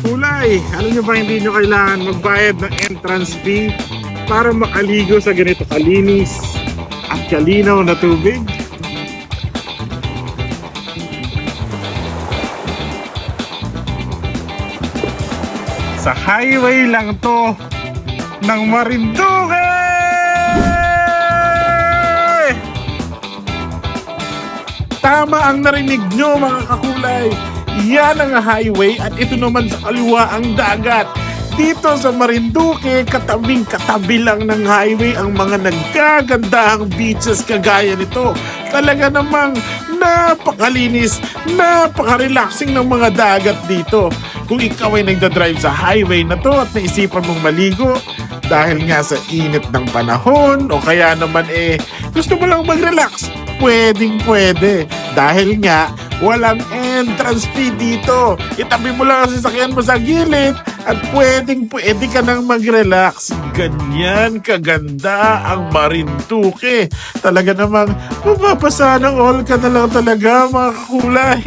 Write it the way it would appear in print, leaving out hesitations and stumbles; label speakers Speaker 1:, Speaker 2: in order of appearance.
Speaker 1: kakulay, alam nyo ba hindi nyo kailangan magbayad ng entrance fee para makaligo sa ganito kalinis at kalinaw na tubig? Sa highway lang to ng Marinduque! Tama ang narinig nyo mga kakulay. Yan ang highway at ito naman sa kaliwa ang dagat. Dito sa Marinduque, katabing-katabi lang ng highway ang mga nagkagandahang beaches kagaya nito. Talaga namang napakalinis, napaka-relaxing ng mga dagat dito. Kung ikaw ay nagdadrive sa highway na to at naisipan mong maligo dahil nga sa init ng panahon o kaya naman gusto mo lang mag-relax, pwedeng-pwede. Dahil nga walang entrance fee dito. Itabi mo lang ang sasakyan mo sa gilid at pwedeng-pwede ka nang mag-relax. Ganyan kaganda ang Marinduque. Talaga namang mapapasa ng all ka na lang talaga mga kakulay.